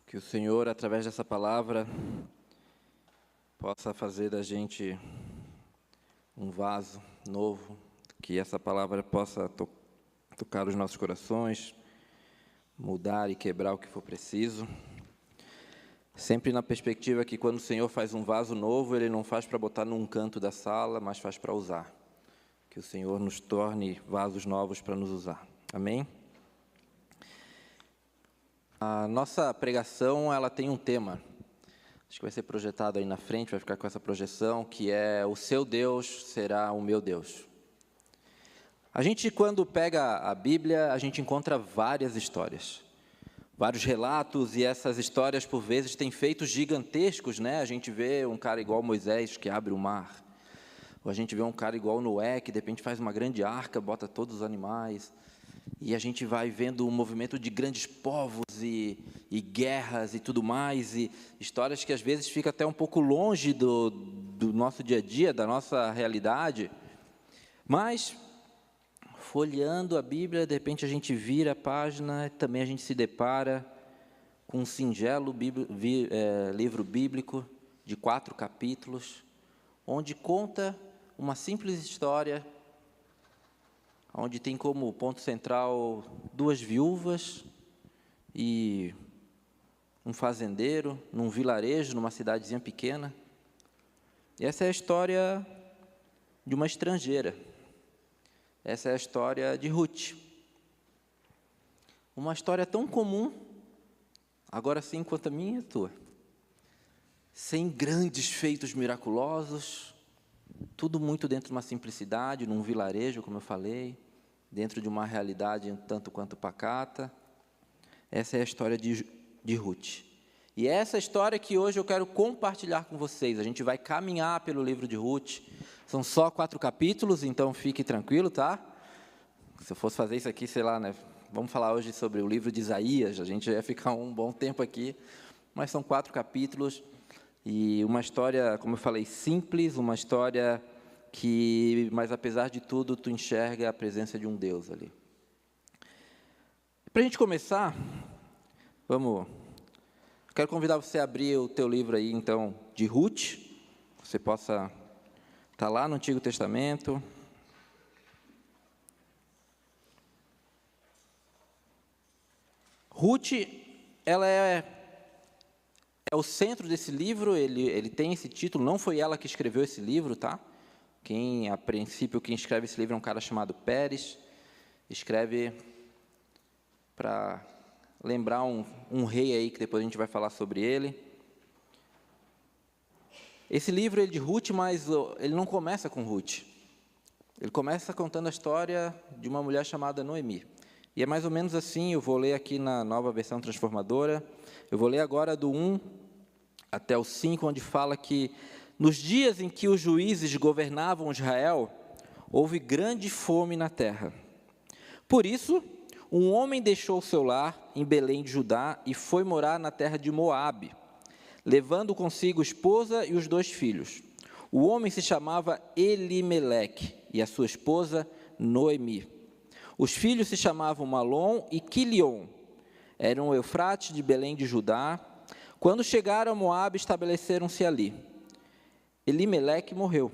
Que o Senhor, através dessa palavra, possa fazer da gente um vaso novo, que essa palavra possa tocar os nossos corações, mudar e quebrar o que for preciso. Sempre na perspectiva que quando o Senhor faz um vaso novo, Ele não faz para botar num canto da sala, mas faz para usar. Que o Senhor nos torne vasos novos para nos usar. Amém? A nossa pregação, ela tem um tema, acho que vai ser projetado aí na frente, vai ficar com essa projeção, que é: o seu Deus será o meu Deus. A gente, quando pega a Bíblia, a gente encontra várias histórias, vários relatos, e essas histórias, por vezes, têm feitos gigantescos, né? A gente vê um cara igual Moisés, que abre o mar, ou a gente vê um cara igual Noé, que de repente faz uma grande arca, bota todos os animais. E a gente vai vendo um movimento de grandes povos e guerras e tudo mais, e histórias que às vezes ficam até um pouco longe do nosso dia a dia, da nossa realidade. Mas, folheando a Bíblia, de repente a gente vira a página e também a gente se depara com um singelo livro bíblico de 4 capítulos, onde conta uma simples história, onde tem como ponto central 2 viúvas e um fazendeiro num vilarejo, numa cidadezinha pequena. E essa é a história de uma estrangeira. Essa é a história de Ruth. Uma história tão comum, agora sim, quanto a minha e a tua. Sem grandes feitos miraculosos, tudo muito dentro de uma simplicidade, num vilarejo, como eu falei, dentro de uma realidade um tanto quanto pacata. Essa é a história de Ruth. E é essa história que hoje eu quero compartilhar com vocês. A gente vai caminhar pelo livro de Ruth. São só 4 capítulos, então fique tranquilo, tá? Se eu fosse fazer isso aqui, sei lá, né? Vamos falar hoje sobre o livro de Isaías, a gente ia ficar um bom tempo aqui, mas são 4 capítulos. E uma história, como eu falei, simples, uma história mas apesar de tudo, tu enxerga a presença de um Deus ali. Para a gente começar, quero convidar você a abrir o teu livro aí, então, de Ruth. Você possa estar lá no Antigo Testamento. Ruth, ela é o centro desse livro. Ele tem esse título, não foi ela que escreveu esse livro, tá? A princípio, quem escreve esse livro é um cara chamado Pérez. Escreve para lembrar um rei aí, que depois a gente vai falar sobre ele. Esse livro é de Ruth, mas ele não começa com Ruth. Ele começa contando a história de uma mulher chamada Noemi. E é mais ou menos assim, eu vou ler aqui na Nova Versão Transformadora. Eu vou ler agora do 1 até o 5, onde fala que nos dias em que os juízes governavam Israel, houve grande fome na terra. Por isso, um homem deixou seu lar em Belém de Judá e foi morar na terra de Moabe, levando consigo esposa e os 2 filhos. O homem se chamava Elimeleque e a sua esposa Noemi. Os filhos se chamavam Malom e Quilion. Eram Eufrates de Belém de Judá. Quando chegaram a Moabe, estabeleceram-se ali. Elimeleque morreu,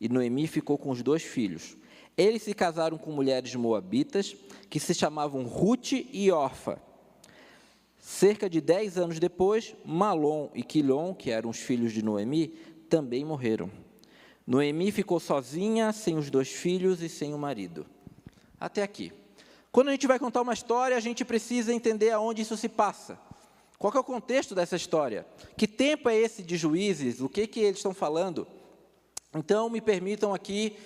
e Noemi ficou com os 2 filhos. Eles se casaram com mulheres moabitas, que se chamavam Ruth e Orfa. Cerca de 10 anos depois, Malom e Quilion, que eram os filhos de Noemi, também morreram. Noemi ficou sozinha, sem os 2 filhos e sem o marido. Até aqui. Quando a gente vai contar uma história, a gente precisa entender aonde isso se passa. Qual que é o contexto dessa história? Que tempo é esse de juízes? O que eles estão falando? Então, me permitam aqui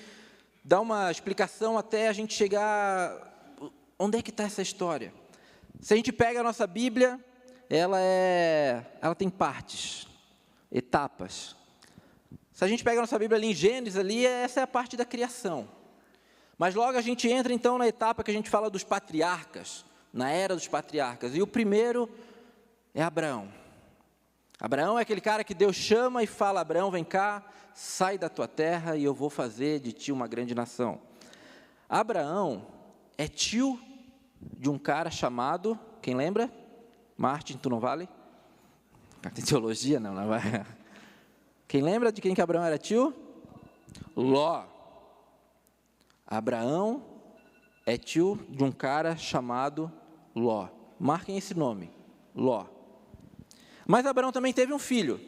dar uma explicação até a gente chegar... Onde é que está essa história? Se a gente pega a nossa Bíblia, ela tem partes, etapas. Se a gente pega a nossa Bíblia ali em Gênesis, essa é a parte da criação. Mas logo a gente entra, então, na etapa que a gente fala dos patriarcas, na era dos patriarcas. E o primeiro é Abraão. Abraão é aquele cara que Deus chama e fala: Abraão, vem cá, sai da tua terra e eu vou fazer de ti uma grande nação. Abraão é tio de um cara chamado, quem lembra? Martin, tu não vale? Tem teologia? Não, não vai. Quem lembra de quem que Abraão era tio? Ló. Abraão é tio de um cara chamado Ló. Marquem esse nome, Ló. Mas Abraão também teve um filho,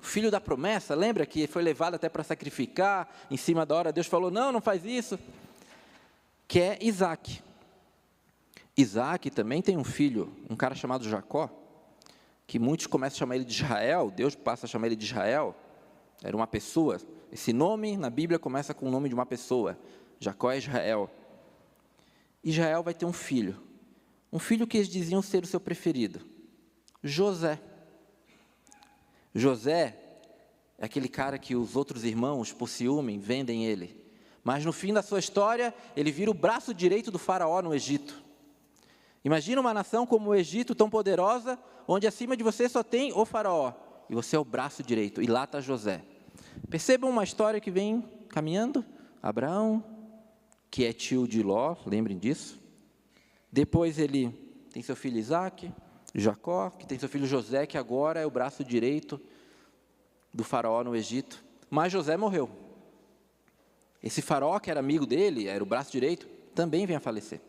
o filho da promessa. Lembra que foi levado até para sacrificar, em cima da hora Deus falou, não, não faz isso, que é Isaac. Isaac também tem um filho, um cara chamado Jacó, que muitos começam a chamar ele de Israel, Deus passa a chamar ele de Israel, era uma pessoa. Esse nome na Bíblia começa com o nome de uma pessoa, Jacó é Israel. Israel vai ter um filho que eles diziam ser o seu preferido, José. José é aquele cara que os outros irmãos, por ciúme, vendem ele. Mas no fim da sua história, ele vira o braço direito do faraó no Egito. Imagina uma nação como o Egito, tão poderosa, onde acima de você só tem o faraó, e você é o braço direito, e lá está José. Percebam uma história que vem caminhando, Abraão, que é tio de Ló, lembrem disso. Depois ele tem seu filho Isaac, Jacó, que tem seu filho José, que agora é o braço direito do faraó no Egito. Mas José morreu. Esse faraó, que era amigo dele, era o braço direito, também vem a falecer.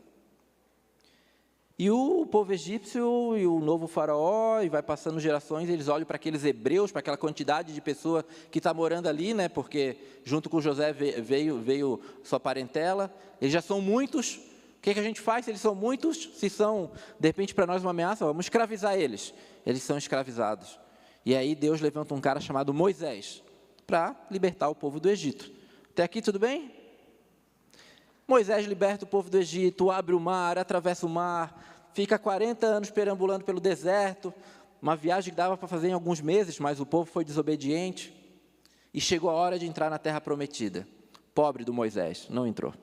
E o povo egípcio e o novo faraó, e vai passando gerações, eles olham para aqueles hebreus, para aquela quantidade de pessoa que está morando ali, né, porque junto com José veio sua parentela, eles já são muitos. O que a gente faz se eles são muitos? Se são, de repente, para nós uma ameaça, vamos escravizar eles. Eles são escravizados. E aí Deus levanta um cara chamado Moisés, para libertar o povo do Egito. Até aqui tudo bem? Moisés liberta o povo do Egito, abre o mar, atravessa o mar, fica 40 anos perambulando pelo deserto, uma viagem que dava para fazer em alguns meses, mas o povo foi desobediente, e chegou a hora de entrar na terra prometida. Pobre do Moisés, não entrou.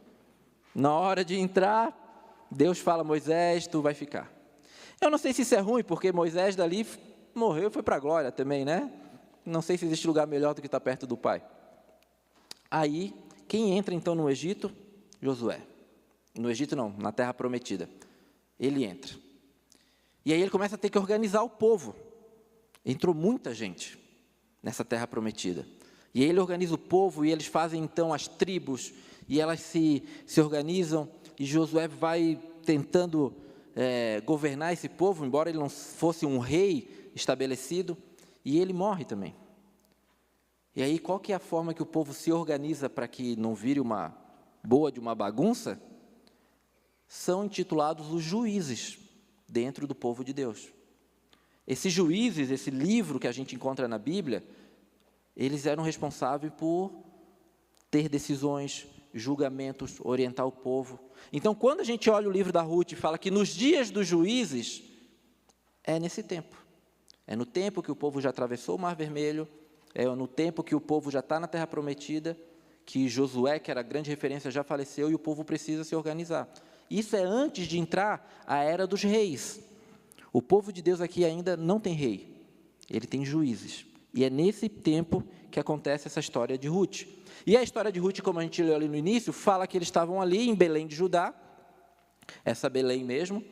Na hora de entrar, Deus fala, Moisés, tu vai ficar. Eu não sei se isso é ruim, porque Moisés dali morreu e foi para a glória também, né? Não sei se existe lugar melhor do que estar perto do Pai. Aí, quem entra então no Egito? Josué. No Egito não, na terra prometida. Ele entra. E aí ele começa a ter que organizar o povo. Entrou muita gente nessa terra prometida. E aí ele organiza o povo e eles fazem então as tribos, e elas se organizam, e Josué vai tentando governar esse povo, embora ele não fosse um rei estabelecido, e ele morre também. E aí qual que é a forma que o povo se organiza para que não vire uma boa de uma bagunça? São intitulados os juízes dentro do povo de Deus. Esses juízes, esse livro que a gente encontra na Bíblia, eles eram responsáveis por ter decisões, julgamentos, orientar o povo. Então, quando a gente olha o livro da Ruth e fala que nos dias dos juízes, é nesse tempo. É no tempo que o povo já atravessou o Mar Vermelho, é no tempo que o povo já está na Terra Prometida, que Josué, que era a grande referência, já faleceu e o povo precisa se organizar. Isso é antes de entrar a era dos reis. O povo de Deus aqui ainda não tem rei, ele tem juízes. E é nesse tempo que acontece essa história de Ruth. E a história de Ruth, como a gente leu ali no início, fala que eles estavam ali em Belém de Judá, essa Belém mesmo,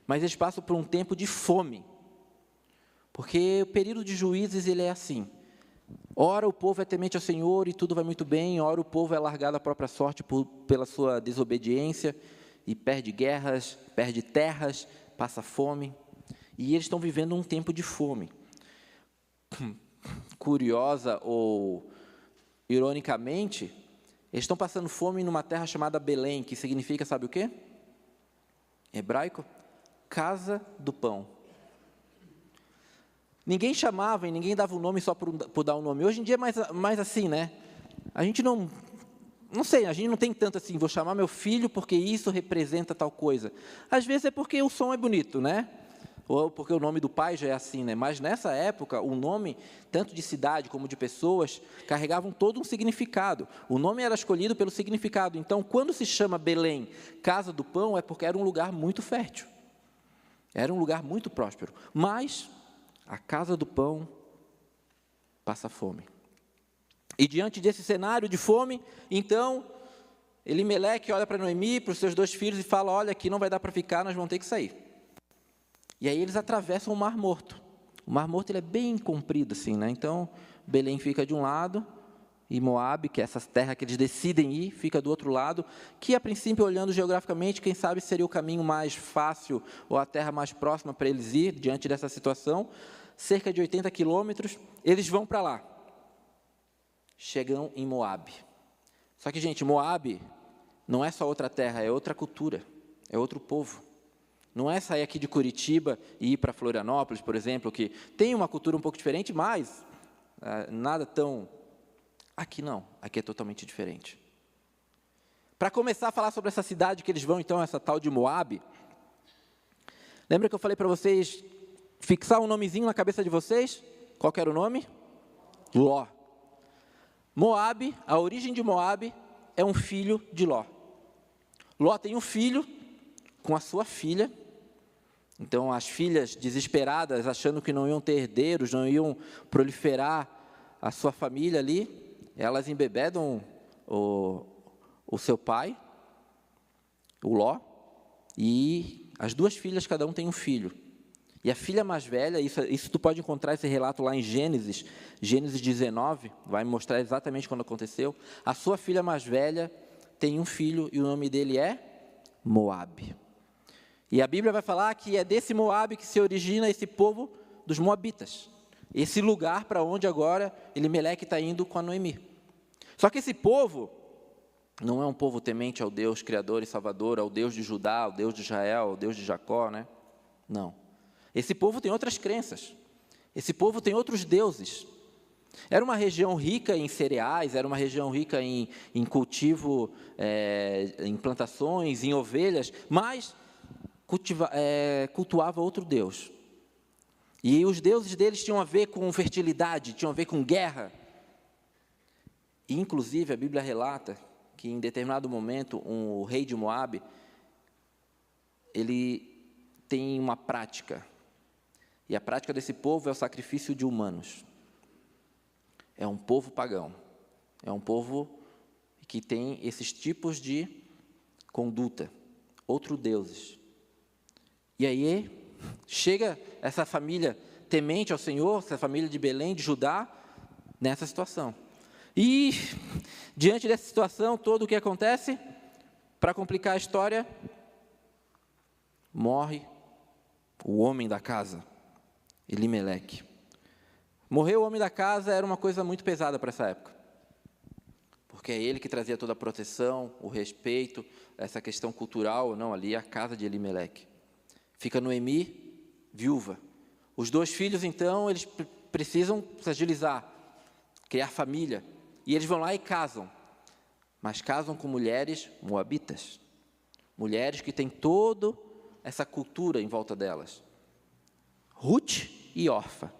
mas eles passam por um tempo de fome. Porque o período de juízes, ele é assim. Ora o povo é temente ao Senhor e tudo vai muito bem, ora o povo é largado à própria sorte pela sua desobediência e perde guerras, perde terras, passa fome. E eles estão vivendo um tempo de fome. Curiosa ou ironicamente, eles estão passando fome numa terra chamada Belém, que significa, sabe o quê? Em hebraico, casa do pão. Ninguém chamava e ninguém dava o nome só por dar o nome. Hoje em dia é mais assim, né? A gente não sei, a gente não tem tanto assim, vou chamar meu filho porque isso representa tal coisa. Às vezes é porque o som é bonito, né? Ou porque o nome do pai já é assim, né? Mas nessa época, o nome, tanto de cidade como de pessoas, carregavam todo um significado. O nome era escolhido pelo significado. Então, quando se chama Belém, casa do pão, é porque era um lugar muito fértil. Era um lugar muito próspero. Mas a casa do pão passa fome. E diante desse cenário de fome, então, Elimeleque olha para Noemi, para os seus 2 filhos e fala, olha, aqui não vai dar para ficar, nós vamos ter que sair. E aí eles atravessam o Mar Morto. O Mar Morto ele é bem comprido, assim, né? Então, Belém fica de um lado, e Moabe, que é essa terra que eles decidem ir, fica do outro lado, que a princípio, olhando geograficamente, quem sabe seria o caminho mais fácil, ou a terra mais próxima para eles ir, diante dessa situação. Cerca de 80 quilômetros, eles vão para lá. Chegam em Moabe. Só que, gente, Moabe não é só outra terra, é outra cultura, é outro povo. Não é sair aqui de Curitiba e ir para Florianópolis, por exemplo, que tem uma cultura um pouco diferente, mas nada tão... Aqui não, aqui é totalmente diferente. Para começar a falar sobre essa cidade que eles vão, então, essa tal de Moabe, lembra que eu falei para vocês fixar um nomezinho na cabeça de vocês? Qual que era o nome? Ló. Moabe, a origem de Moabe é um filho de Ló. Ló tem um filho com a sua filha. Então, as filhas desesperadas, achando que não iam ter herdeiros, não iam proliferar a sua família ali, elas embebedam o seu pai, o Ló, e as duas filhas, cada um tem um filho. E a filha mais velha, isso tu pode encontrar esse relato lá em Gênesis 19, vai mostrar exatamente quando aconteceu. A sua filha mais velha tem um filho e o nome dele é Moabe. E a Bíblia vai falar que é desse Moabe que se origina esse povo dos Moabitas. Esse lugar para onde agora Elimeleque está indo com a Noemi. Só que esse povo não é um povo temente ao Deus Criador e Salvador, ao Deus de Judá, ao Deus de Israel, ao Deus de Jacó, né? Não. Esse povo tem outras crenças. Esse povo tem outros deuses. Era uma região rica em cereais, era uma região rica em cultivo, em plantações, em ovelhas, mas cultuava outro Deus. E os deuses deles tinham a ver com fertilidade, tinham a ver com guerra. E, inclusive, a Bíblia relata que, em determinado momento, o rei de Moabe, ele tem uma prática. E a prática desse povo é o sacrifício de humanos. É um povo pagão. É um povo que tem esses tipos de conduta. Outros deuses. E aí, chega essa família temente ao Senhor, essa família de Belém, de Judá, nessa situação. E, diante dessa situação, todo o que acontece, para complicar a história, morre o homem da casa, Elimeleque. Morreu o homem da casa era uma coisa muito pesada para essa época, porque é ele que trazia toda a proteção, o respeito, essa questão cultural, não, ali é a casa de Elimeleque. Fica Noemi, viúva. Os dois filhos, então, eles precisam se agilizar, criar família. E eles vão lá e casam. Mas casam com mulheres moabitas. Mulheres que têm toda essa cultura em volta delas. Ruth e Orfa.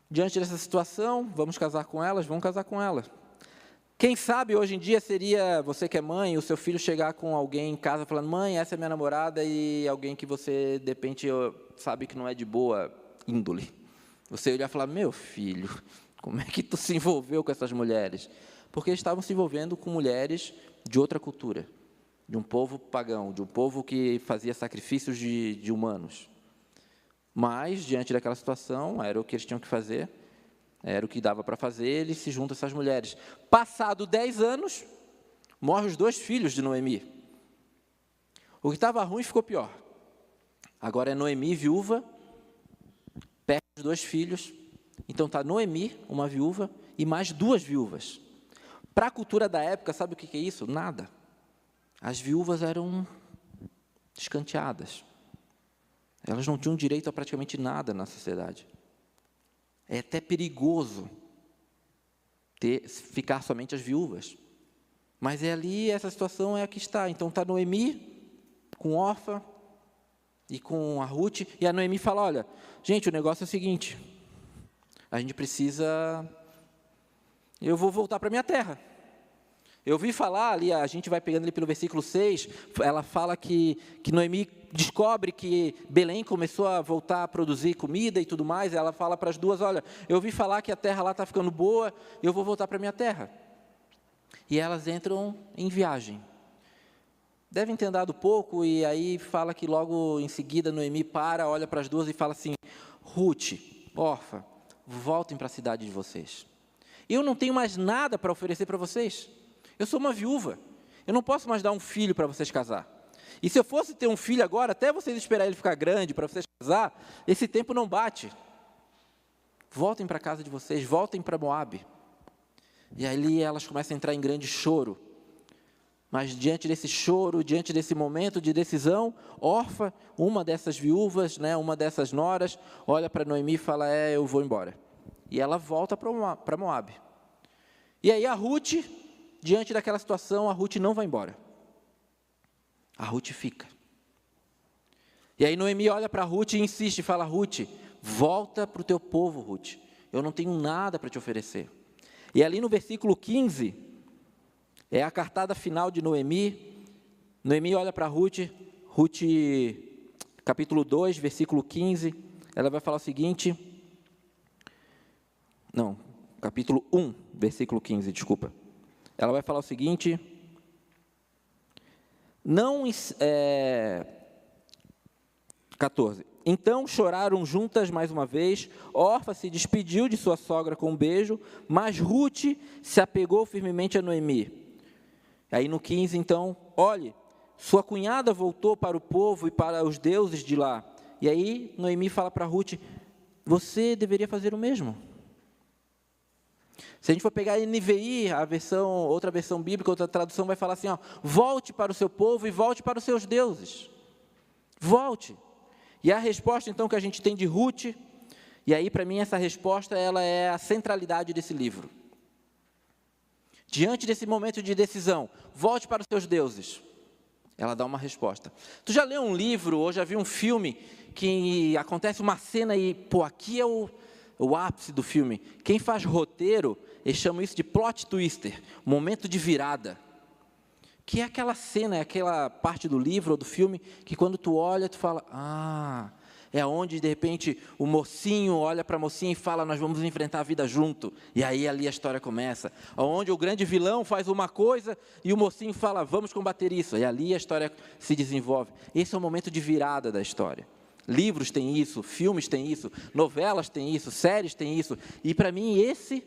Diante dessa situação, vamos casar com elas? Vamos casar com elas. Quem sabe hoje em dia seria você que é mãe, o seu filho chegar com alguém em casa falando: mãe, essa é minha namorada, e alguém que você, de repente, sabe que não é de boa índole. Você olhar e falar: meu filho, como é que tu se envolveu com essas mulheres? Porque eles estavam se envolvendo com mulheres de outra cultura, de um povo pagão, de um povo que fazia sacrifícios de humanos. Mas, diante daquela situação, era o que eles tinham que fazer. Era o que dava para fazer, ele se junta a essas mulheres. Passado 10 anos, morrem os dois filhos de Noemi. O que estava ruim ficou pior. Agora é Noemi, viúva, perde os dois filhos. Então está Noemi, uma viúva, e mais duas viúvas. Para a cultura da época, sabe o que é isso? Nada. As viúvas eram escanteadas. Elas não tinham direito a praticamente nada na sociedade. É até perigoso ficar somente as viúvas. Mas é ali, essa situação é a que está. Então está Noemi com Orfa e com a Ruth. E a Noemi fala: olha, gente, o negócio é o seguinte. A gente precisa... Eu vou voltar para a minha terra. Eu vi falar ali, a gente vai pegando ali pelo versículo 6, ela fala que Noemi descobre que Belém começou a voltar a produzir comida e tudo mais, ela fala para as duas: olha, eu vi falar que a terra lá está ficando boa, eu vou voltar para a minha terra. E elas entram em viagem. devem ter andado pouco, e aí fala que logo em seguida Noemi para, olha para as duas e fala assim: Ruth, Orfa, voltem para a cidade de vocês. Eu não tenho mais nada para oferecer para vocês. Eu sou uma viúva. Eu não posso mais dar um filho para vocês casar. E se eu fosse ter um filho agora, até vocês esperarem ele ficar grande para vocês casar, esse tempo não bate. Voltem para a casa de vocês, voltem para Moabe. E ali elas começam a entrar em grande choro. Mas diante desse choro, diante desse momento de decisão, Orfa, uma dessas viúvas, uma dessas noras, olha para Noemi e fala: eu vou embora. E ela volta para Moabe. E aí a Ruth, diante daquela situação, a Ruth não vai embora. A Ruth fica. E aí Noemi olha para Ruth e insiste, fala: Ruth, volta para o teu povo, Ruth. Eu não tenho nada para te oferecer. E ali no versículo 15, é a cartada final de Noemi. Noemi olha para Ruth, capítulo 2, versículo 15, ela vai falar o seguinte, capítulo 1, versículo 15, desculpa. Ela vai falar o seguinte, 14. Então choraram juntas mais uma vez, Orfa se despediu de sua sogra com um beijo, mas Ruth se apegou firmemente a Noemi. Aí no 15, então, olhe, sua cunhada voltou para o povo e para os deuses de lá. E aí Noemi fala para Ruth: você deveria fazer o mesmo. Se a gente for pegar a NVI, outra versão bíblica, outra tradução vai falar assim, volte para o seu povo e volte para os seus deuses. Volte. E a resposta então que a gente tem de Ruth, e aí para mim essa resposta ela é a centralidade desse livro. Diante desse momento de decisão, volte para os seus deuses. Ela dá uma resposta. Tu já leu um livro ou já viu um filme que acontece uma cena e, aqui é o ápice do filme. Quem faz roteiro, eles chamam isso de plot twister, momento de virada. Que é aquela cena, é aquela parte do livro ou do filme que quando tu olha, tu fala, é onde de repente o mocinho olha para a mocinha e fala: nós vamos enfrentar a vida junto. E aí ali a história começa. Onde o grande vilão faz uma coisa e o mocinho fala: vamos combater isso. E ali a história se desenvolve. Esse é o momento de virada da história. Livros têm isso, filmes têm isso, novelas têm isso, séries têm isso. E para mim esse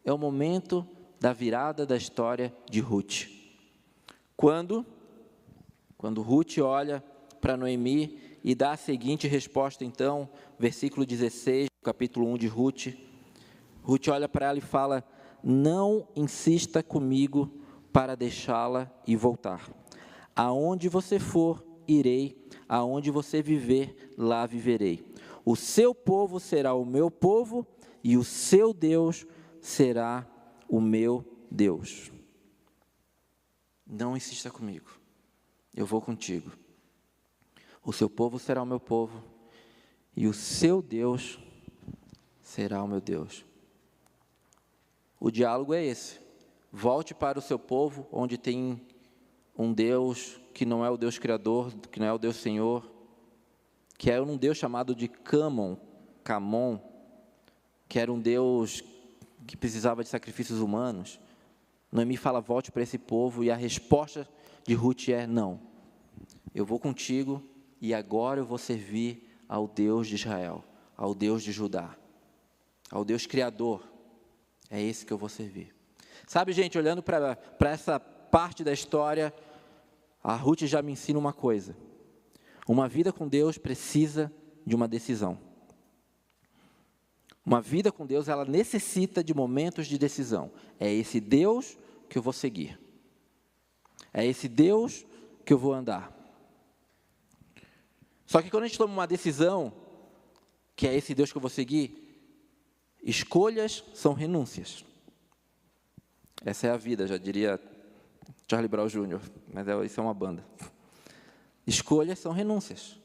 é o momento da virada da história de Ruth. Quando Ruth olha para Noemi e dá a seguinte resposta, então, versículo 16, capítulo 1 de Ruth. Ruth olha para ela e fala: não insista comigo para deixá-la e voltar. Aonde você for, irei. Aonde você viver, lá viverei. O seu povo será o meu povo e o seu Deus será o meu Deus. Não insista comigo. Eu vou contigo. O seu povo será o meu povo, e o seu Deus será o meu Deus. O diálogo é esse. Volte para o seu povo, onde tem um Deus que não é o Deus Criador, que não é o Deus Senhor, que é um Deus chamado de Camon, que era um Deus que precisava de sacrifícios humanos. Noemi fala: volte para esse povo, e a resposta de Ruth é: não, eu vou contigo, e agora eu vou servir ao Deus de Israel, ao Deus de Judá, ao Deus Criador. É esse que eu vou servir. Sabe, gente, olhando para essa parte da história, a Ruth já me ensina uma coisa: uma vida com Deus precisa de uma decisão. Uma vida com Deus, ela necessita de momentos de decisão. É esse Deus que eu vou seguir. É esse Deus que eu vou andar. Só que quando a gente toma uma decisão, que é esse Deus que eu vou seguir, escolhas são renúncias. Essa é a vida, já diria Charlie Brown Jr., mas isso é uma banda. Escolhas são renúncias.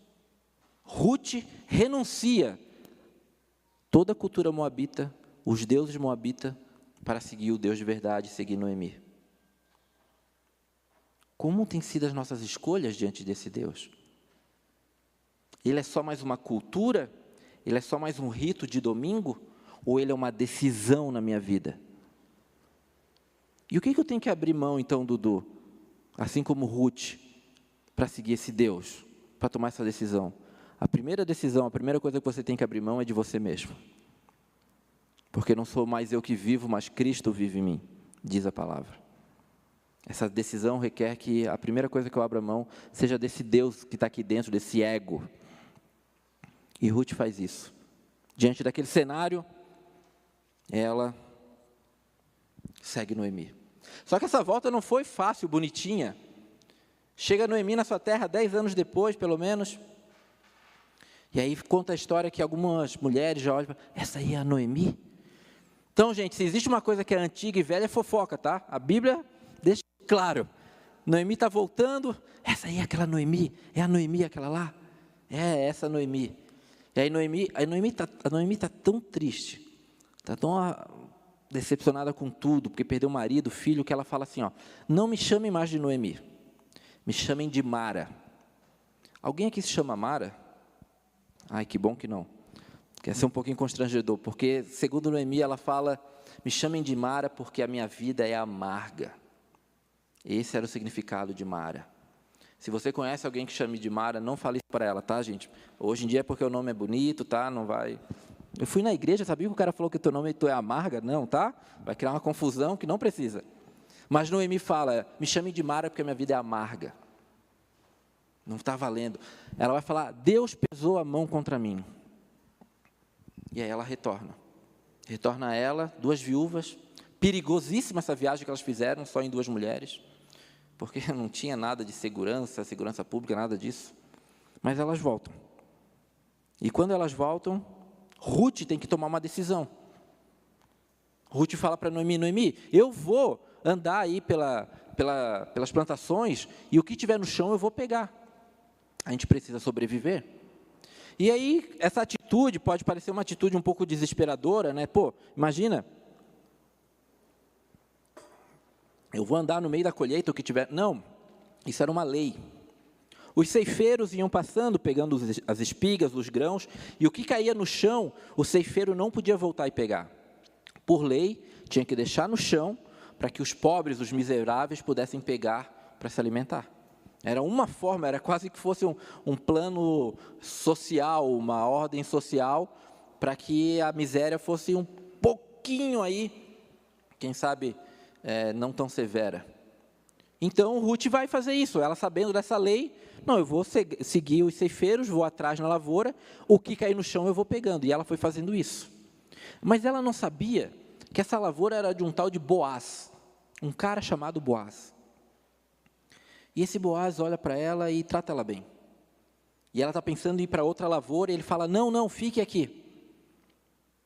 Ruth renuncia toda a cultura moabita, os deuses moabitas, para seguir o Deus de verdade, seguir Noemi. Como têm sido as nossas escolhas diante desse Deus? Ele é só mais uma cultura? Ele é só mais um rito de domingo? Ou ele é uma decisão na minha vida? E o que eu tenho que abrir mão, então, Dudu? Assim como Ruth, para seguir esse Deus, para tomar essa decisão? A primeira decisão, a primeira coisa que você tem que abrir mão é de você mesmo. Porque não sou mais eu que vivo, mas Cristo vive em mim, diz a palavra. Essa decisão requer que a primeira coisa que eu abra mão seja desse Deus que está aqui dentro, desse ego. E Ruth faz isso. Diante daquele cenário, ela segue Noemi. Só que essa volta não foi fácil, bonitinha. Chega Noemi na sua terra 10 anos depois, pelo menos. E aí conta a história que algumas mulheres já olham e falam, essa aí é a Noemi? Então, gente, se existe uma coisa que é antiga e velha, é fofoca, tá? A Bíblia deixa claro. Noemi está voltando, essa aí é aquela Noemi, é a Noemi aquela lá? É essa Noemi. E aí a Noemi está tão triste, está tão decepcionada com tudo, porque perdeu o marido, o filho, que ela fala assim, ó, não me chamem mais de Noemi, me chamem de Mara. Alguém aqui se chama Mara? Ai, que bom que não. Quer ser um pouquinho constrangedor, porque segundo Noemi ela fala, me chamem de Mara porque a minha vida é amarga. Esse era o significado de Mara. Se você conhece alguém que chame de Mara, não fale isso para ela, tá, gente? Hoje em dia é porque o nome é bonito, tá? Não vai... Eu fui na igreja, sabia que o cara falou que teu nome é amarga? Não, tá? Vai criar uma confusão que não precisa. Mas Noemi fala, me chame de Mara porque a minha vida é amarga. Não está valendo. Ela vai falar, Deus pesou a mão contra mim. E aí ela retorna. Retorna a ela, 2 viúvas. Perigosíssima essa viagem que elas fizeram, só em 2 mulheres. Porque não tinha nada de segurança pública, nada disso. Mas elas voltam. E quando elas voltam, Ruth tem que tomar uma decisão. Ruth fala para Noemi, Noemi, eu vou andar aí pelas plantações e o que tiver no chão eu vou pegar. A gente precisa sobreviver. E aí, essa atitude pode parecer uma atitude um pouco desesperadora, né? Pô, imagina, eu vou andar no meio da colheita, o que tiver... Não, isso era uma lei. Os ceifeiros iam passando, pegando as espigas, os grãos, e o que caía no chão, o ceifeiro não podia voltar e pegar. Por lei, tinha que deixar no chão, para que os pobres, os miseráveis, pudessem pegar para se alimentar. Era uma forma, era quase que fosse um plano social, uma ordem social, para que a miséria fosse um pouquinho aí, quem sabe, não tão severa. Então, Ruth vai fazer isso, ela sabendo dessa lei, não, eu vou seguir os ceifeiros, vou atrás na lavoura, o que cair no chão eu vou pegando, e ela foi fazendo isso. Mas ela não sabia que essa lavoura era de um tal de Boaz, um cara chamado Boaz. E esse Boaz olha para ela e trata ela bem. E ela está pensando em ir para outra lavoura, e ele fala, não, fique aqui.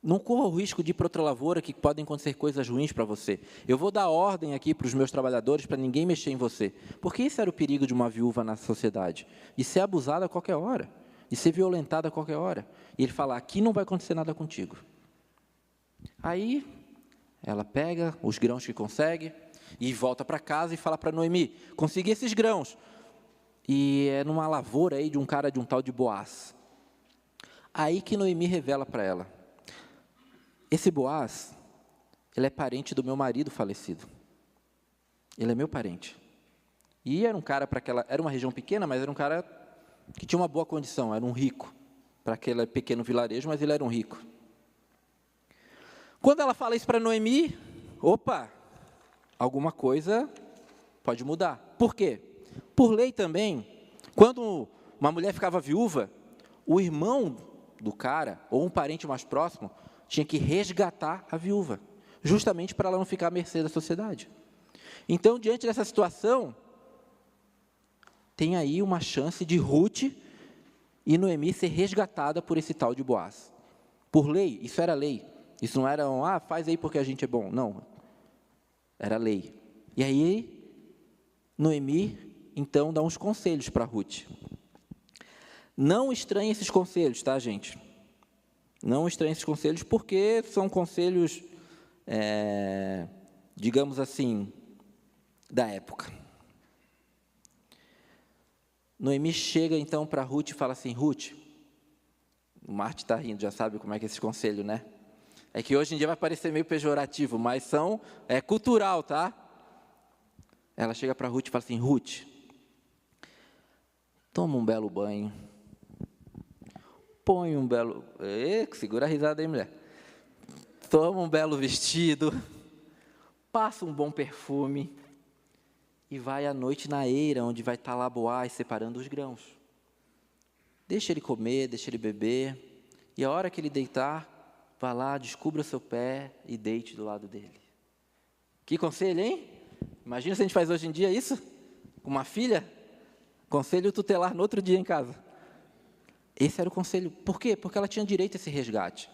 Não corra o risco de ir para outra lavoura, que podem acontecer coisas ruins para você. Eu vou dar ordem aqui para os meus trabalhadores, para ninguém mexer em você. Porque esse era o perigo de uma viúva na sociedade. De ser abusada a qualquer hora. De ser violentada a qualquer hora. E ele fala, aqui não vai acontecer nada contigo. Aí, ela pega os grãos que consegue, e volta para casa e fala para Noemi, consegui esses grãos. E é numa lavoura aí de um cara de um tal de Boaz. Aí que Noemi revela para ela, esse Boaz, ele é parente do meu marido falecido. Ele é meu parente. E era um cara era uma região pequena, mas era um cara que tinha uma boa condição, era um rico. Para aquele pequeno vilarejo, mas ele era um rico. Quando ela fala isso para Noemi, opa, alguma coisa pode mudar. Por quê? Por lei também, quando uma mulher ficava viúva, o irmão do cara, ou um parente mais próximo, tinha que resgatar a viúva, justamente para ela não ficar à mercê da sociedade. Então, diante dessa situação, tem aí uma chance de Ruth e Noemi ser resgatada por esse tal de Boaz. Por lei, isso era lei. Isso não era faz aí porque a gente é bom. Não, era lei. E aí, Noemi, então, dá uns conselhos para Ruth. Não estranhe esses conselhos, tá, gente? Não estranhe esses conselhos, porque são conselhos, digamos assim, da época. Noemi chega, então, para Ruth e fala assim, Ruth, o Marte está rindo, já sabe como é que é esse conselho, né? É que hoje em dia vai parecer meio pejorativo, mas é cultural, tá? Ela chega para Ruth e fala assim, Ruth, toma um belo banho, põe um belo... segura a risada aí, mulher. Toma um belo vestido, passa um bom perfume e vai à noite na eira, onde vai estar lá Boaz separando os grãos. Deixa ele comer, deixa ele beber, e a hora que ele deitar, vá lá, descubra o seu pé e deite do lado dele. Que conselho, hein? Imagina se a gente faz hoje em dia isso, com uma filha, conselho tutelar no outro dia em casa. Esse era o conselho. Por quê? Porque ela tinha direito a esse resgate.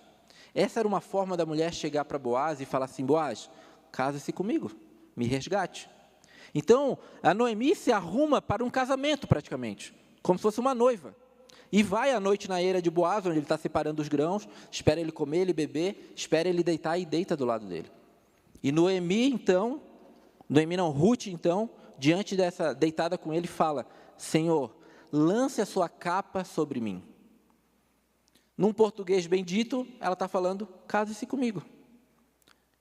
Essa era uma forma da mulher chegar para Boaz e falar assim: Boaz, case-se comigo, me resgate. Então, a Noemi se arruma para um casamento praticamente, como se fosse uma noiva. E vai à noite na eira de Boaz, onde ele está separando os grãos, espera ele comer, ele beber, espera ele deitar e deita do lado dele. E Ruth, então, diante dessa, deitada com ele, fala: Senhor, lance a sua capa sobre mim. Num português bem dito, ela está falando: case-se comigo.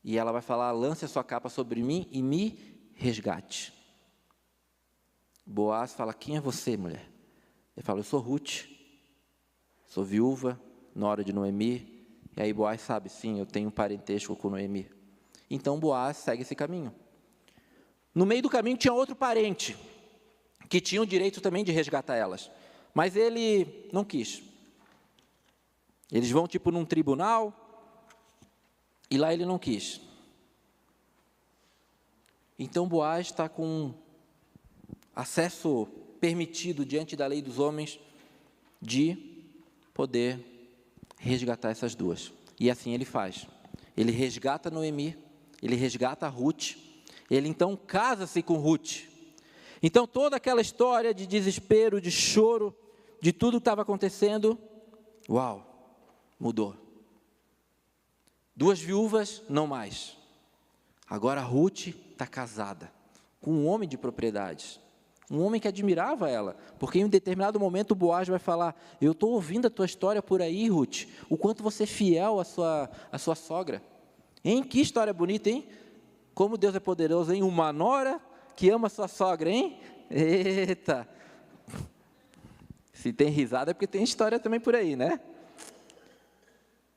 E ela vai falar: lance a sua capa sobre mim e me resgate. Boaz fala: quem é você, mulher? Ele fala: eu sou Ruth, sou viúva, nora de Noemi. E aí Boaz sabe: sim, eu tenho um parentesco com Noemi. Então Boaz segue esse caminho. No meio do caminho tinha outro parente, que tinha o direito também de resgatar elas. Mas ele não quis. Eles vão tipo num tribunal, e lá ele não quis. Então Boaz está com acesso permitido diante da lei dos homens de poder resgatar essas duas. E assim ele faz. Ele resgata Noemi, ele resgata Ruth, ele então casa-se com Ruth. Então toda aquela história de desespero, de choro, de tudo que estava acontecendo, uau, mudou. Duas viúvas, não mais. Agora Ruth está casada com um homem de propriedades, um homem que admirava ela, porque em um determinado momento Boaz vai falar: eu estou ouvindo a tua história por aí, Ruth, o quanto você é fiel à sua sogra. Hein? Que história bonita, hein? Como Deus é poderoso, hein? Uma nora que ama a sua sogra, hein? Eita! Se tem risada é porque tem história também por aí, né?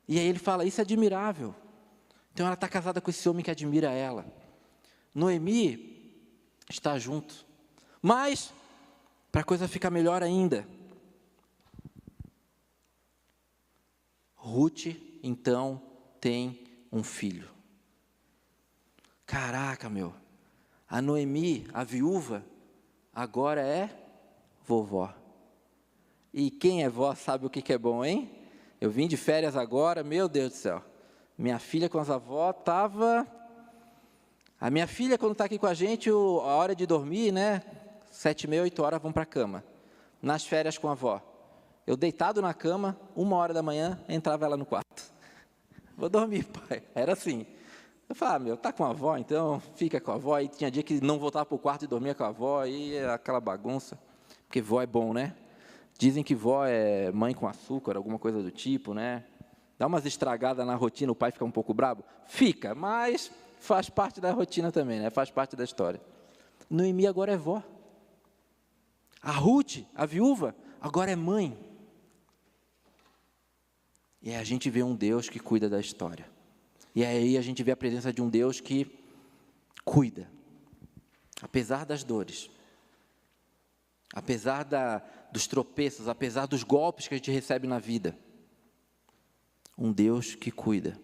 E aí ele fala: isso é admirável. Então ela está casada com esse homem que admira ela. Noemi está junto. Mas, para a coisa ficar melhor ainda, Ruth, então, tem um filho. Caraca, meu. A Noemi, a viúva, agora é vovó. E quem é vó sabe o que é bom, hein? Eu vim de férias agora, meu Deus do céu. Minha filha com as avós estava... A minha filha, quando está aqui com a gente, a hora de dormir, né? 7h30, 8h vão para a cama. Nas férias com a avó. Eu deitado na cama, 1h da manhã, entrava ela no quarto. Vou dormir, pai. Era assim. Eu falava: meu, tá com a avó, então fica com a avó. E tinha dia que não voltava para o quarto e dormia com a avó, e aquela bagunça. Porque vó é bom, né? Dizem que vó é mãe com açúcar, alguma coisa do tipo, né? Dá umas estragadas na rotina, o pai fica um pouco brabo? Fica, mas faz parte da rotina também, né? Faz parte da história. Noemi agora é vó. A Ruth, a viúva, agora é mãe. E aí a gente vê um Deus que cuida da história. E aí a gente vê a presença de um Deus que cuida. Apesar das dores. Apesar dos tropeços, apesar dos golpes que a gente recebe na vida. Um Deus que cuida.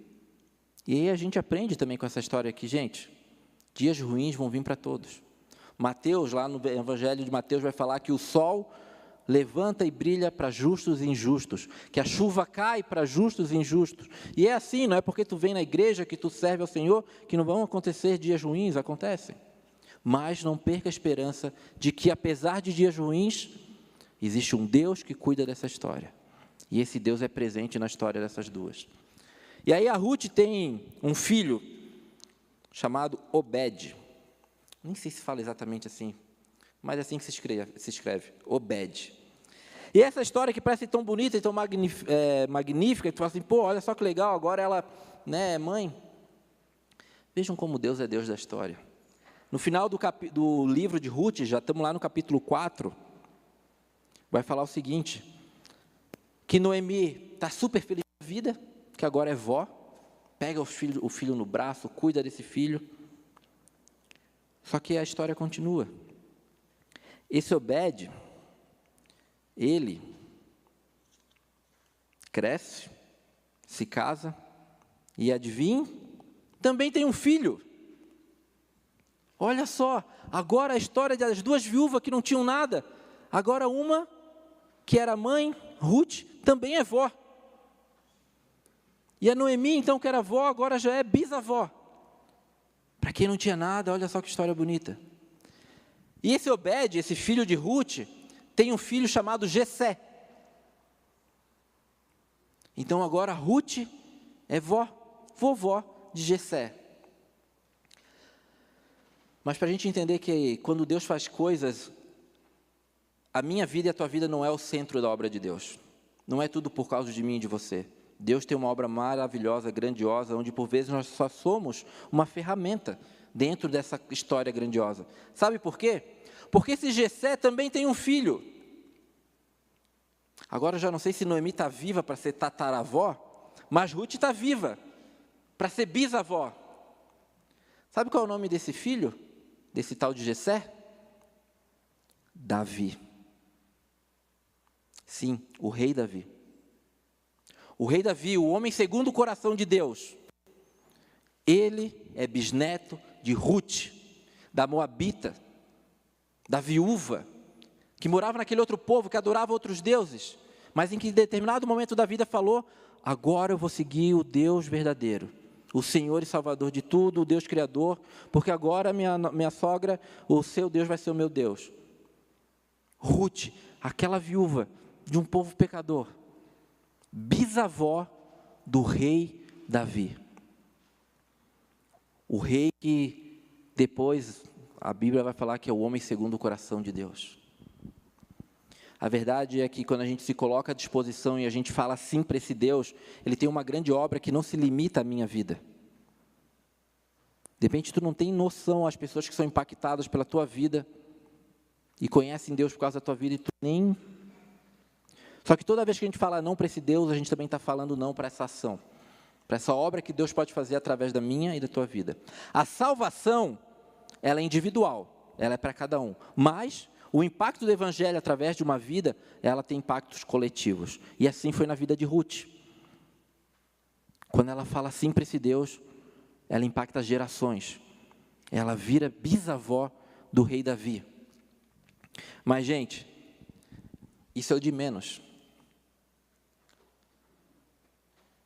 E aí a gente aprende também com essa história aqui, gente. Dias ruins vão vir para todos. Mateus, lá no Evangelho de Mateus, vai falar que o sol levanta e brilha para justos e injustos, que a chuva cai para justos e injustos. E é assim, não é porque tu vem na igreja, que tu serve ao Senhor, que não vão acontecer dias ruins, acontecem. Mas não perca a esperança de que, apesar de dias ruins, existe um Deus que cuida dessa história. E esse Deus é presente na história dessas duas. E aí a Ruth tem um filho chamado Obed. Nem sei se fala exatamente assim, mas é assim que se escreve, Obed. E essa história que parece tão bonita e tão magnífica, que tu fala assim: pô, olha só que legal, agora ela, né, é mãe. Vejam como Deus é Deus da história. No final do livro de Ruth, já estamos lá no capítulo 4, vai falar o seguinte, que Noemi está super feliz da vida, que agora é vó, pega o filho no braço, cuida desse filho. Só que a história continua. Esse Obed, ele cresce, se casa, e adivinha, também tem um filho. Olha só, agora a história das duas viúvas que não tinham nada, agora uma que era mãe, Ruth, também é vó. E a Noemi, então, que era avó, agora já é bisavó. Para quem não tinha nada, olha só que história bonita. E esse Obed, esse filho de Ruth, tem um filho chamado Jessé. Então agora Ruth é vovó de Jessé. Mas para a gente entender que quando Deus faz coisas, a minha vida e a tua vida não é o centro da obra de Deus. Não é tudo por causa de mim e de você. Deus tem uma obra maravilhosa, grandiosa, onde por vezes nós só somos uma ferramenta dentro dessa história grandiosa. Sabe por quê? Porque esse Jessé também tem um filho. Agora eu já não sei se Noemi está viva para ser tataravó, mas Ruth está viva para ser bisavó. Sabe qual é o nome desse filho? Desse tal de Jessé? Davi. Sim, o rei Davi. O rei Davi, o homem segundo o coração de Deus. Ele é bisneto de Ruth, da Moabita, da viúva, que morava naquele outro povo, que adorava outros deuses, mas em que em determinado momento da vida falou, agora eu vou seguir o Deus verdadeiro, o Senhor e Salvador de tudo, o Deus Criador, porque agora minha sogra, o seu Deus vai ser o meu Deus. Ruth, aquela viúva de um povo pecador, bisavó do rei Davi. O rei que depois a Bíblia vai falar que é o homem segundo o coração de Deus. A verdade é que quando a gente se coloca à disposição e a gente fala sim para esse Deus, Ele tem uma grande obra que não se limita à minha vida. De repente tu não tem noção, as pessoas que são impactadas pela tua vida e conhecem Deus por causa da tua vida e tu nem... Só que toda vez que a gente fala não para esse Deus, a gente também está falando não para essa ação, para essa obra que Deus pode fazer através da minha e da tua vida. A salvação, ela é individual, ela é para cada um, mas o impacto do Evangelho através de uma vida, ela tem impactos coletivos, e assim foi na vida de Ruth. Quando ela fala sim para esse Deus, ela impacta gerações, ela vira bisavó do rei Davi. Mas gente, isso é o de menos.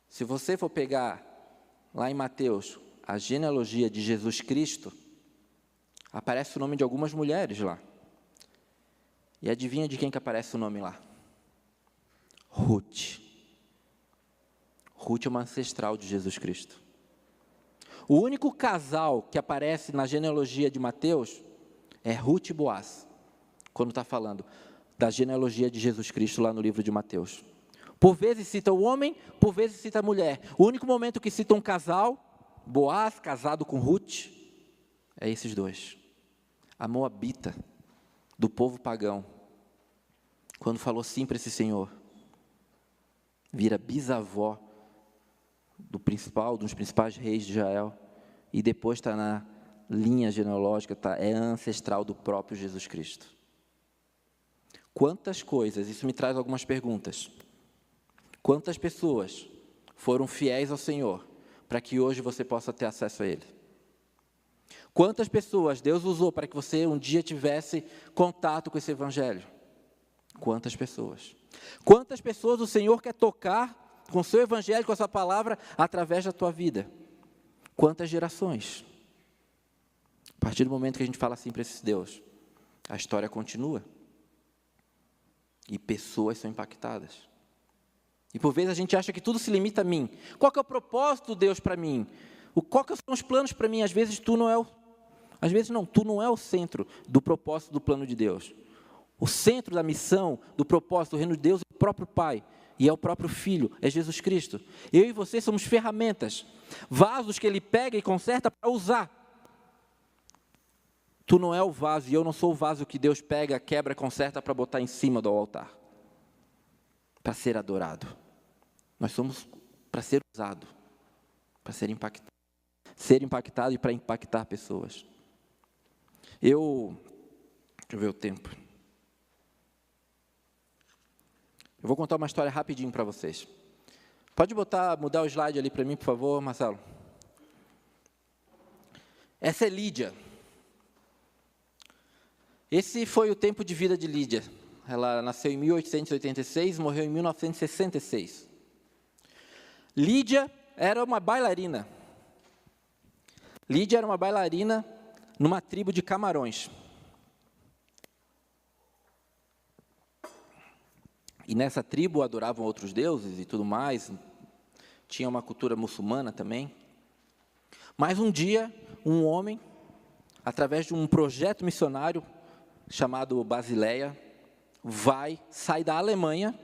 Se você for pegar lá em Mateus a genealogia de Jesus Cristo, aparece o nome de algumas mulheres lá. E adivinha de quem que aparece o nome lá? Ruth. Ruth é uma ancestral de Jesus Cristo. O único casal que aparece na genealogia de Mateus é Ruth e Boaz, quando está falando da genealogia de Jesus Cristo lá no livro de Mateus. Por vezes cita o homem, por vezes cita a mulher. O único momento que cita um casal, Boaz casado com Ruth, é esses dois. A Moabita, do povo pagão, quando falou sim para esse Senhor, vira bisavó dos principais reis de Israel, e depois está na linha genealógica, é ancestral do próprio Jesus Cristo. Quantas coisas, isso me traz algumas perguntas. Quantas pessoas foram fiéis ao Senhor para que hoje você possa ter acesso a Ele? Quantas pessoas Deus usou para que você um dia tivesse contato com esse Evangelho? Quantas pessoas? Quantas pessoas o Senhor quer tocar com o seu Evangelho, com a sua palavra, através da tua vida? Quantas gerações? A partir do momento que a gente fala assim para esse Deus, a história continua. E pessoas são impactadas. E por vezes a gente acha que tudo se limita a mim. Qual que é o propósito de Deus para mim? Qual que são os planos para mim? Às vezes tu não é o centro do propósito do plano de Deus. O centro da missão, do propósito do reino de Deus é o próprio Pai. E é o próprio Filho, é Jesus Cristo. Eu e você somos ferramentas, vasos que Ele pega e conserta para usar. Tu não é o vaso, e eu não sou o vaso que Deus pega, quebra, conserta para botar em cima do altar, para ser adorado. Nós somos para ser usado, para ser impactado e para impactar pessoas. Deixa eu ver o tempo. Eu vou contar uma história rapidinho para vocês. Pode mudar o slide ali para mim, por favor, Marcelo? Essa é Lídia. Esse foi o tempo de vida de Lídia. Ela nasceu em 1886, morreu em 1966. Lídia era uma bailarina. Lídia era uma bailarina numa tribo de Camarões. E nessa tribo adoravam outros deuses e tudo mais. Tinha uma cultura muçulmana também. Mas um dia, um homem, através de um projeto missionário chamado Basileia, sai da Alemanha.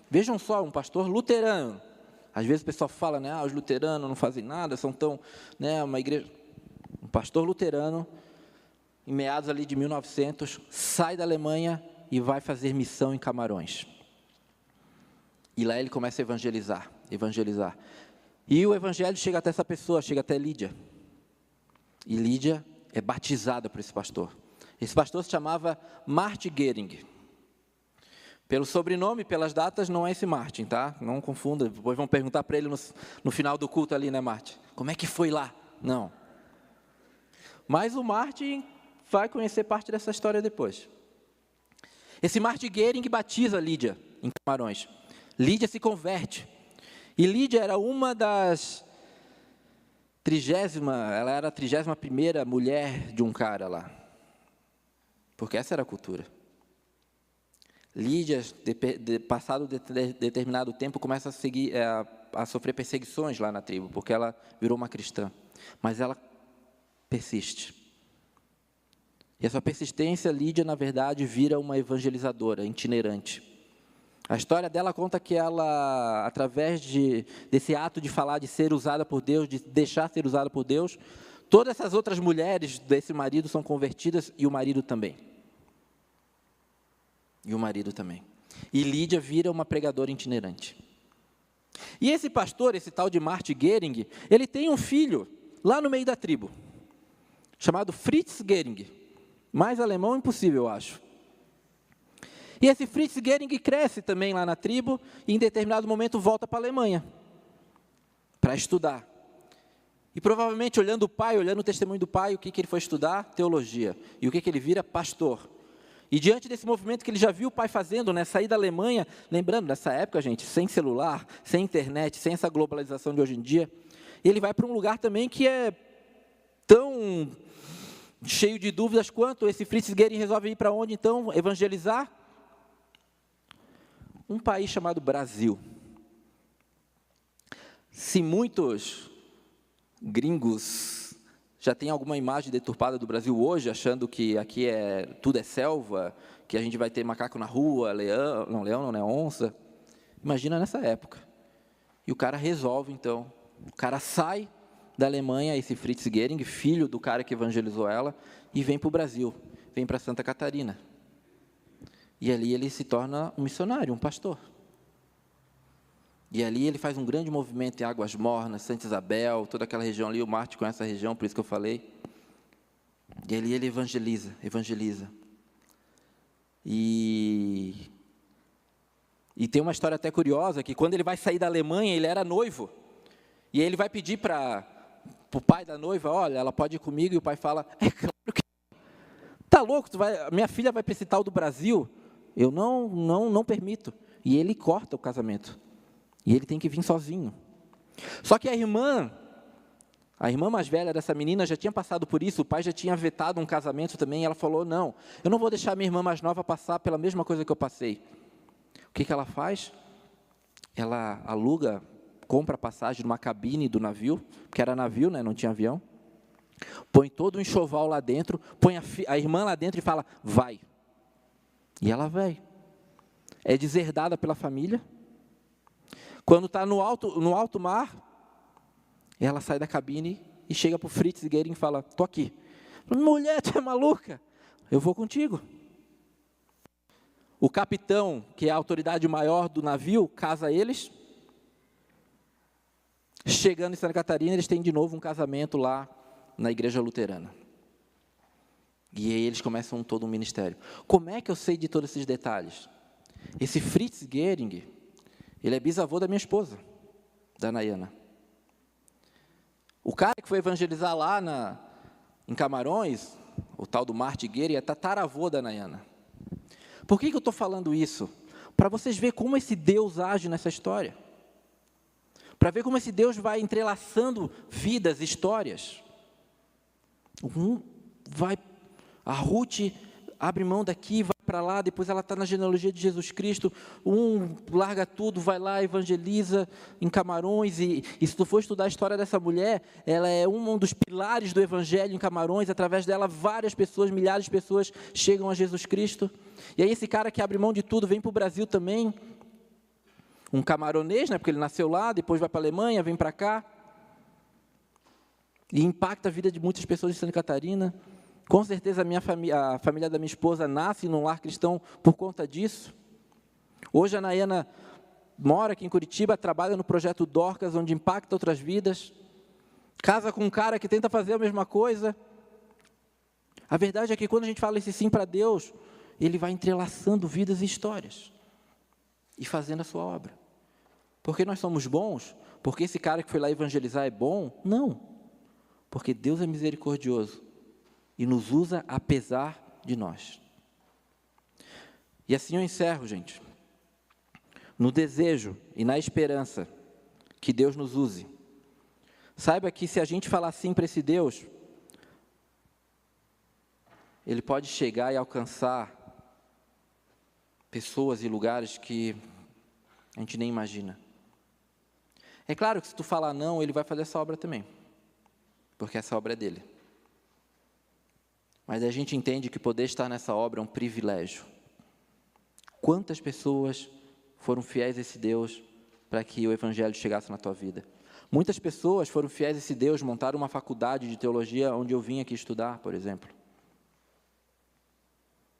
Vejam só, um pastor luterano. Às vezes o pessoal fala, né, os luteranos não fazem nada, são tão, né, uma igreja. Um pastor luterano, em meados ali de 1900, sai da Alemanha e vai fazer missão em Camarões. E lá ele começa a evangelizar. E o evangelho chega até essa pessoa, chega até Lídia. E Lídia é batizada por esse pastor. Esse pastor se chamava Martin Gering. Pelo sobrenome, pelas datas, não é esse Martin, tá? Não confunda, depois vão perguntar para ele no final do culto ali, né, Martin? Como é que foi lá? Não. Mas o Martin vai conhecer parte dessa história depois. Esse Martin Gering batiza Lídia em Camarões. Lídia se converte. E Lídia era uma das ela era a 31ª mulher de um cara lá. Porque essa era a cultura. Lídia, passado determinado tempo, começa a sofrer perseguições lá na tribo, porque ela virou uma cristã. Mas ela persiste. E essa persistência, Lídia, na verdade, vira uma evangelizadora itinerante. A história dela conta que ela, através desse ato de falar, de ser usada por Deus, de deixar ser usada por Deus, todas essas outras mulheres desse marido são convertidas e o marido também. E Lídia vira uma pregadora itinerante. E esse pastor, esse tal de Martin Gering, ele tem um filho lá no meio da tribo, chamado Fritz Gering. Mais alemão impossível, eu acho. E esse Fritz Gering cresce também lá na tribo e em determinado momento volta para a Alemanha para estudar. E provavelmente olhando o testemunho do pai, o que ele foi estudar? Teologia. E o que ele vira? Pastor. E diante desse movimento que ele já viu o pai fazendo, né, sair da Alemanha, lembrando, nessa época, gente, sem celular, sem internet, sem essa globalização de hoje em dia, ele vai para um lugar também que é tão cheio de dúvidas quanto esse Fritz Gering resolve ir para onde, então, evangelizar? Um país chamado Brasil. Se muitos gringos já têm alguma imagem deturpada do Brasil hoje, achando que aqui tudo é selva, que a gente vai ter macaco na rua, leão não é onça. Imagina nessa época. E o cara resolve, então, o cara sai da Alemanha, esse Fritz Gering, filho do cara que evangelizou ela, e vem para o Brasil, vem para Santa Catarina. E ali ele se torna um missionário, um pastor. E ali ele faz um grande movimento em Águas Mornas, Santa Isabel, toda aquela região ali, o Martin conhece essa região, por isso que eu falei. E ali ele evangeliza. E tem uma história até curiosa, que quando ele vai sair da Alemanha, ele era noivo. E aí ele vai pedir para o pai da noiva, olha, ela pode ir comigo, e o pai fala, é claro que tá louco, minha filha vai para esse tal do Brasil, eu não permito. E ele corta o casamento. E ele tem que vir sozinho. Só que a irmã mais velha dessa menina já tinha passado por isso, o pai já tinha vetado um casamento também, e ela falou, não, eu não vou deixar minha irmã mais nova passar pela mesma coisa que eu passei. O que ela faz? Ela compra a passagem numa cabine do navio, que era navio, né, não tinha avião, põe todo o enxoval lá dentro, põe a irmã lá dentro e fala, vai. E ela vai. É deserdada pela família. Quando está no alto mar, ela sai da cabine e chega para o Fritz Gering e fala, estou aqui. Mulher, tu é maluca? Eu vou contigo. O capitão, que é a autoridade maior do navio, casa eles. Chegando em Santa Catarina, eles têm de novo um casamento lá na igreja luterana. E aí eles começam todo um ministério. Como é que eu sei de todos esses detalhes? Esse Fritz Gehring, ele é bisavô da minha esposa, da Nayana. O cara que foi evangelizar lá em Camarões, o tal do Martin Gehring, é tataravô da Nayana. Por que eu estou falando isso? Para vocês verem como esse Deus age nessa história. Para ver como esse Deus vai entrelaçando vidas, histórias. A Ruth abre mão daqui, vai para lá, depois ela está na genealogia de Jesus Cristo, larga tudo, vai lá, evangeliza em Camarões, e se tu for estudar a história dessa mulher, ela é um dos pilares do evangelho em Camarões, através dela várias pessoas, milhares de pessoas chegam a Jesus Cristo, e aí esse cara que abre mão de tudo, vem para o Brasil também, um camaronês, né, porque ele nasceu lá, depois vai para a Alemanha, vem para cá, e impacta a vida de muitas pessoas em Santa Catarina. Com certeza a família da minha esposa nasce num lar cristão por conta disso. Hoje a Nayana mora aqui em Curitiba, trabalha no projeto Dorcas, onde impacta outras vidas. Casa com um cara que tenta fazer a mesma coisa. A verdade é que quando a gente fala esse sim para Deus, Ele vai entrelaçando vidas e histórias. E fazendo a sua obra. Porque nós somos bons? Porque esse cara que foi lá evangelizar é bom? Não. Porque Deus é misericordioso. E nos usa apesar de nós. E assim eu encerro, gente. No desejo e na esperança que Deus nos use. Saiba que se a gente falar sim para esse Deus, Ele pode chegar e alcançar pessoas e lugares que a gente nem imagina. É claro que se tu falar não, Ele vai fazer essa obra também. Porque essa obra é dEle. Mas a gente entende que poder estar nessa obra é um privilégio. Quantas pessoas foram fiéis a esse Deus para que o Evangelho chegasse na tua vida? Muitas pessoas foram fiéis a esse Deus, montaram uma faculdade de teologia onde eu vim aqui estudar, por exemplo.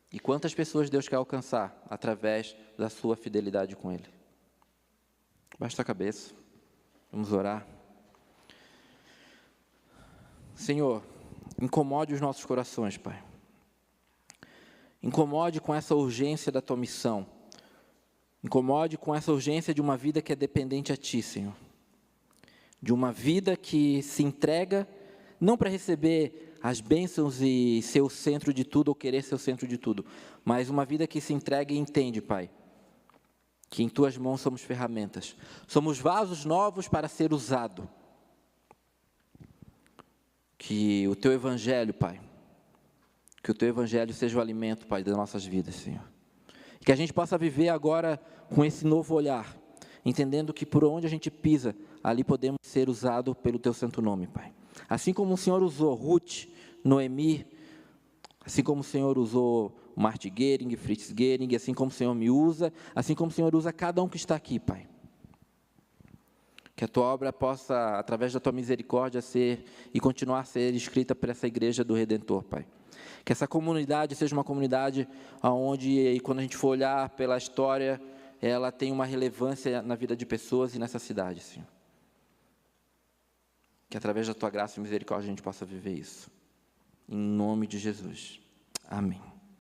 E quantas pessoas Deus quer alcançar através da sua fidelidade com Ele? Baixa a cabeça, vamos orar. Senhor, incomode os nossos corações, Pai. Incomode com essa urgência da tua missão. Incomode com essa urgência de uma vida que é dependente a Ti, Senhor. De uma vida que se entrega, não para receber as bênçãos e ser o centro de tudo, ou querer ser o centro de tudo, mas uma vida que se entrega e entende, Pai, que em Tuas mãos somos ferramentas. Somos vasos novos para ser usado. Que o Teu Evangelho, Pai, que o Teu Evangelho seja o alimento, Pai, das nossas vidas, Senhor. Que a gente possa viver agora com esse novo olhar, entendendo que por onde a gente pisa, ali podemos ser usados pelo Teu santo nome, Pai. Assim como o Senhor usou Ruth, Noemi, assim como o Senhor usou Martin Gehring, Fritz Gehring, assim como o Senhor me usa, assim como o Senhor usa cada um que está aqui, Pai. Que a Tua obra possa, através da Tua misericórdia, ser e continuar a ser escrita por essa igreja do Redentor, Pai. Que essa comunidade seja uma comunidade onde, quando a gente for olhar pela história, ela tem uma relevância na vida de pessoas e nessa cidade, Senhor. Que através da Tua graça e misericórdia a gente possa viver isso. Em nome de Jesus. Amém.